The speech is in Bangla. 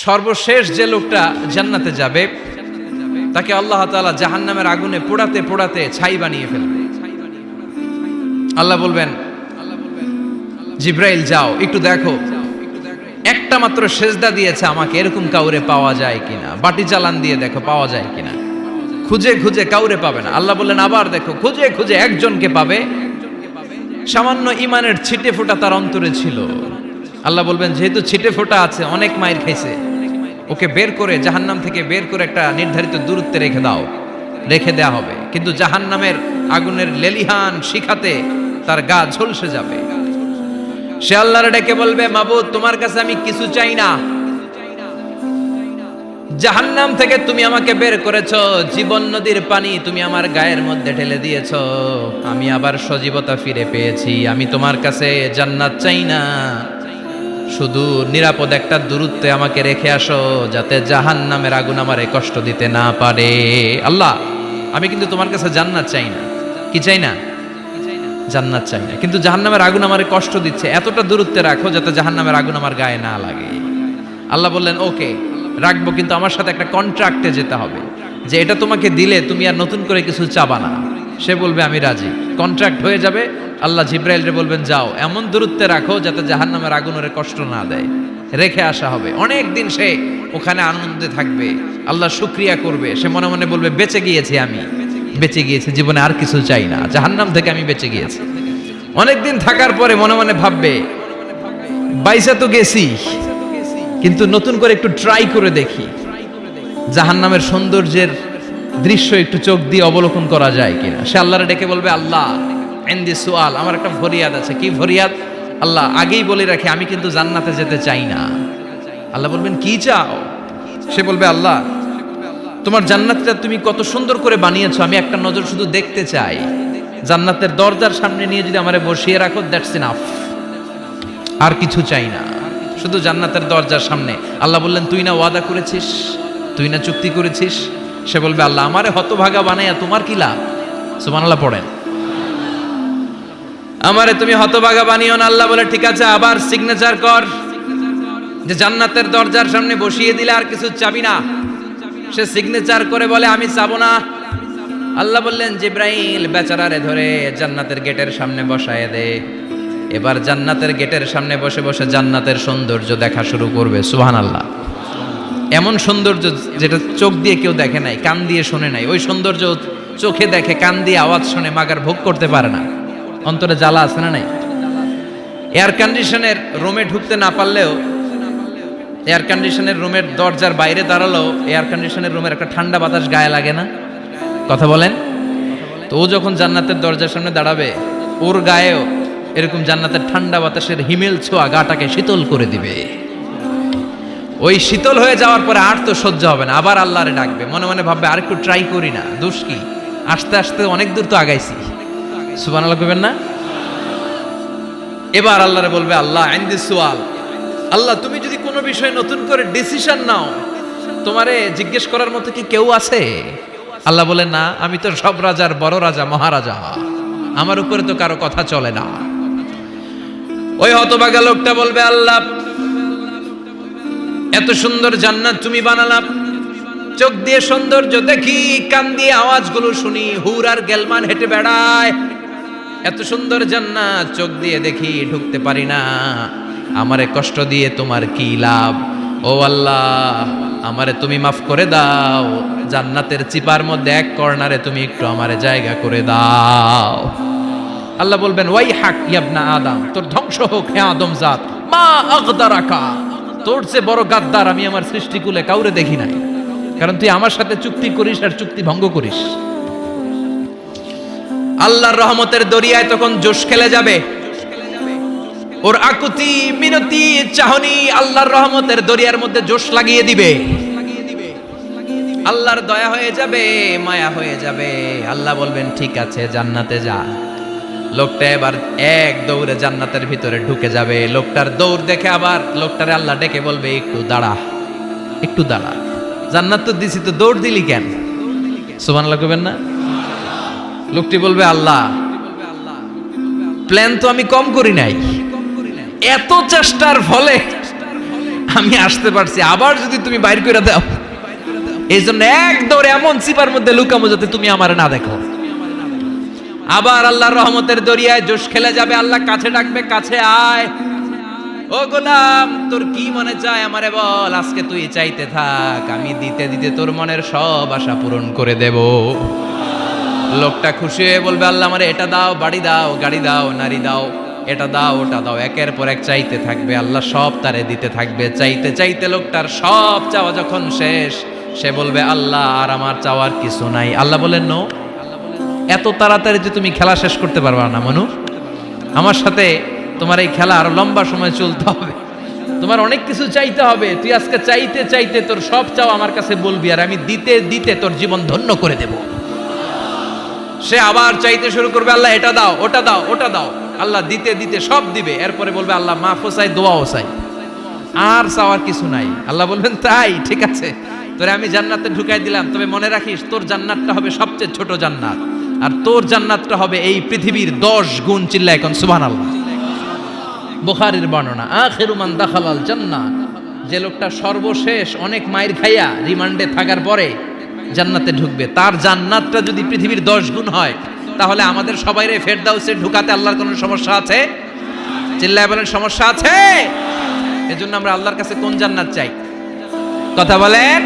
সর্বশেষ যে লোকটা জান্নাতে যাবে তাকে আল্লাহ তাআলা জাহান্নামের আগুনে পোড়াতে পোড়াতে ছাই বানিয়ে ফেলবে। আল্লাহ বলবেন, জিব্রাইল যাও একটু দেখো, একটা মাত্র সেজদা দিয়েছে আমাকে, এরকম কাউরে পাওয়া যায় কিনা। বাটি চালান দিয়ে দেখো পাওয়া যায় কিনা। খুঁজে খুঁজে কাউরে পাবে না। আল্লাহ বললেন আবার দেখো, খুঁজে খুঁজে একজনকে পাবে, সামান্য ইমানের ছিটে ফোঁটা তার অন্তরে ছিল। আল্লাহ বলবেন যেহেতু ছিটে ফোঁটা আছে, অনেক মায়ের খাইছে, ওকে বের করে জাহান্নাম থেকে বের করে একটা নির্ধারিত দূরত্বে রেখে দাও। রেখে দেয়া হবে, কিন্তু জাহান্নামের আগুনের লেলিহান শিখাতে তার গা ঝলসে যাবে। সে আল্লাহর ডেকে বলবে, মাবুদ তোমার কাছে আমি কিছু চাই না, জাহান্নাম থেকে তুমি আমাকে বের করেছো, জীবন নদীর পানি তুমি আমার গায়ের মধ্যে ঢেলে দিয়েছো, আমি আবার সজীবতা ফিরে পেয়েছি। আমি তোমার কাছে জান্নাত চাই না, শুধু নিরাপদ একটা দূরত্বে আমাকে রেখে আসো, যাতে জাহান্নামের আগুন আমারে কষ্ট দিতে না পারে। আল্লাহ আমি কিন্তু তোমার কাছে জান্নাত চাই না। কি চাই না? জান্নাত চাই না, কিন্তু জাহান্নামের আগুন আমারে কষ্ট দিচ্ছে, এতটা দূরত্বে রাখো যাতে জাহান্নামের আগুন আমার গায়ে না লাগে। আল্লাহ বললেন ওকে রাখবো, কিন্তু আমার সাথে একটা কন্ট্রাক্টে যেতে হবে, যে এটা তোমাকে দিলে তুমি আর নতুন করে কিছু চাবা না। সে বলবে আমি রাজি, কন্ট্রাক্ট হয়ে যাবে। আল্লাহ জিব্রাইলরে বলবেন যাও এমন দূরত্বে রাখো যাতে জাহান্নামের আগুন ওরে কষ্ট না দেয়। রেখে আসা হবে, অনেক দিন সে ওখানে আনন্দে থাকবে, আল্লাহ শুকরিয়া করবে। সে মনে মনে বলবে বেঁচে গিয়েছি, আমি বেঁচে গিয়েছি, জীবনে আর কিছু চাই না, জাহান্নাম থেকে আমি বেঁচে গিয়েছি। অনেকদিন থাকার পরে মনে মনে ভাববে বাইসা তো গেছি, কিন্তু নতুন করে একটু ট্রাই করে দেখি, জাহান্নামের সৌন্দর্যের দৃশ্য একটু চোখ দিয়ে অবলোকন করা যায় কিনা। সে আল্লাহরে ডেকে বলবে আল্লাহ ইনদি সুআল, আমার একটা ফরিয়াদ আছে। কি ফরিয়াদ? আল্লাহ আগেই বলে রাখি আমি কিন্তু জান্নাতে যেতে চাই না। আল্লাহ বলবেন কি চাও? সে বলবে আল্লাহ তোমার জান্নাতটা তুমি কত সুন্দর করে বানিয়েছো, আমি একটা নজর শুধু দেখতে চাই। জান্নাতের দরজার সামনে নিয়ে যদি আমারে বসিয়ে রাখো, দ্যাটস ইনাফ, আর কিছু চাই না, শুধু জান্নাতের দরজার সামনে। আল্লাহ বললেন তুই না ওয়াদা করেছিস, তুই না চুক্তি করেছিস। সে বলবে আল্লাহ আমারে হতভাগা বানাইয়া তোমার কি লাভ? সুবহানাল্লাহ পড়েন। আমারে তুমি হতভাগা বানিও না। আল্লাহ বলে ঠিক আছে, আবার সিগনেচার কর যে জান্নাতের দরজার সামনে বসিয়ে দিলে আর কিছু চাবি না। সে সিগনেচার করে বলে আমি চাবো না। আল্লাহ বললেন জিব্রাইল বেচারারে ধরে জান্নাতের গেটের সামনে বসায় দে। এবার জান্নাতের গেটের সামনে বসে বসে জান্নাতের সৌন্দর্য দেখা শুরু করবে। সুবহানাল্লাহ। এমন সৌন্দর্য যেটা চোখ দিয়ে কেউ দেখে নাই, কান দিয়ে শোনে নাই। ওই সৌন্দর্য চোখে দেখে, কান দিয়ে আওয়াজ শুনে, মাগার ভোগ করতে পারে না। অন্তরে জ্বালা আছে না নাই? এয়ার কন্ডিশনের রুমে ঢুকতে না পারলেও, এয়ার কন্ডিশনের রুমের দরজার বাইরে দাঁড়ালো, এয়ার কন্ডিশনের রুমের একটা ঠান্ডা বাতাস গায়ে লাগে না? কথা বলেন তো। ও যখন জান্নাতের দরজার সামনে দাঁড়াবে, ওর গায়েও এরকম জান্নাতের ঠান্ডা বাতাসের হিমেল ছোঁয়া গাটাকে শীতল করে দিবে। ওই শীতল হয়ে যাওয়ার পরে আর তো সহ্য হবে না, আবার আল্লাহরে ডাকবে। মনে মনে ভাববে আর একটু ট্রাই করি না, দোষ কি, আস্তে আস্তে অনেক দূর তো আগাইছি। সুবহানাল্লাহ কইবেন না? এবার আল্লাহরে বলবে আল্লাহ ইনদি সুআল, আল্লাহ তুমি যদি কোনো বিষয়ে নতুন করে ডিসিশন নাও, তোমারে জিজ্ঞেস করার মতো কি কেউ আছে? আল্লাহ বলে না, আমি তো সব রাজার বড় রাজা, মহারাজা, আমার উপরে তো কারো কথা চলে না। ওই হতভাগা লোকটা বলবে আল্লাহ এত সুন্দর জান্নাত তুমি বানালাম, চোখ দিয়ে সৌন্দর্য দেখি, কান দিয়ে আওয়াজগুলো শুনি, হুর আর গেলমান হেঁটে বেড়ায়, এত সুন্দর জান্নাত চোখ দিয়ে দেখি, ঢুকতে পারি না, আমারে কষ্ট দিয়ে তোমার কি লাভ? ও আল্লাহ আমারে তুমি মাফ করে দাও, জান্নাতের চিপার মধ্যে এক কর্নারে তুমি একটু আমারে জায়গা করে দাও। আল্লাহ বলবেন ওয়াই হাক ইবনা আদম, তোর ধ্বংস হোক হে আদম জাত, মা আগদারাকা, তোর চেয়ে বড় গাদ্দার আমি আমার সৃষ্টিকুলে কাউরে দেখি নাই, কারণ তুই আমার সাথে চুক্তি করিস আর চুক্তি ভঙ্গ করিস। আল্লাহর রহমতের দরিয়ায় তখন জোশ খেলে যাবে, ওর আকুতি মিনতি চাহনি আল্লাহর রহমতের দরিয়ার মধ্যে জোশ লাগিয়ে দিবে। আল্লাহর দয়া হয়ে যাবে, মায়া হয়ে যাবে। আল্লাহ বলবেন ঠিক আছে জান্নাতে যা। লোকটা এবার এক দৌড়ে জান্নাতের ভিতরে ঢুকে যাবে। লোকটার দৌড় দেখে আবার লোকটারে আল্লাহ ডেকে বলবে একটু দাঁড়া, একটু দাঁড়া, জান্নাত তো দিছি, তো দৌড় দিলি কেন? সুবহানাল্লাহ কইবেন না? লোকটি বলবে আল্লাহ প্ল্যান তো আমি কম করি নাই, এত চেষ্টার ফলে আমি আসতে পারছি, আবার যদি তুমি বাইর করে দাও, এই জন্য এক দৌড়ে এমন চিপার মধ্যে লুকামো যাতে তুমি আমার না দেখো। আবার আল্লাহর রহমতের দরিয়ায় জোশ খেলে যাবে, আল্লাহ কাছে ডাকবে, কাছে আয় ও গোলাম, তোর কি মনে চায় আমারে বল, আজকে তুই চাইতে থাক, আমি দিতে দিতে তোর মনের সব আশা পূরণ করে দেব। লোকটা খুশি হয়ে বলবে, আল্লাহ আমারে এটা দাও, বাড়ি দাও, গাড়ি দাও, নারী দাও, এটা দাও, ওটা দাও, একের পর এক চাইতে থাকবে, আল্লাহ সব তারে দিতে থাকবে। চাইতে চাইতে লোকটার সব চাওয়া যখন শেষ, সে বলবে, আল্লাহ আর আমার চাওয়ার কিছু নাই। আল্লাহ বলেন, নো, এত তাড়াতাড়ি যে তুমি খেলা শেষ করতে পারবা না মানু, আমার সাথে তোমার এই খেলা আরো লম্বা সময় চলতে হবে, তোমার অনেক কিছু চাইতে হবে। তুই আজকে চাইতে চাইতে তোর সব চাও আমার কাছে বলবি, আর আমি দিতে দিতে তোর জীবন ধন্য করে দেব। সে আবার চাইতে শুরু করবে, আল্লাহ এটা দাও, ওটা দাও, ওটা দাও, আল্লাহ দিতে দিতে সব দিবে। এরপরে বলবে, আল্লাহ মাফও চাই, দোয়াও চাই, আর চাওয়ার কিছু নাই। আল্লাহ বলবেন, তাই ঠিক আছে, তোরে আমি জান্নাতে ঢুকাই দিলাম, তবে মনে রাখিস তোর জান্নাতটা হবে সবচেয়ে ছোট জান্নাত, আর তোর জান্নাতটা হবে এই পৃথিবীর 10 গুণ। চিল্লায় এখন সুবহানাল্লাহ। বুখারীর বর্ণনা, আখিরু মান দাখালাল জান্নাহ, যে লোকটা সর্বশেষ অনেক মাইর খাইয়া রিমান্ডে থাকার পরে জান্নাতে ঢুকবে, তার জান্নাতটা যদি পৃথিবীর 10 গুণ হয়, তাহলে আমাদের সবাইরে ফেরদাউসে ঢুকাতে আল্লাহর কোনো সমস্যা আছে? চিল্লায় বলেন, সমস্যা আছে? এজন্য আমরা আল্লাহর কাছে কোন জান্নাত চাই? কথা বলেন।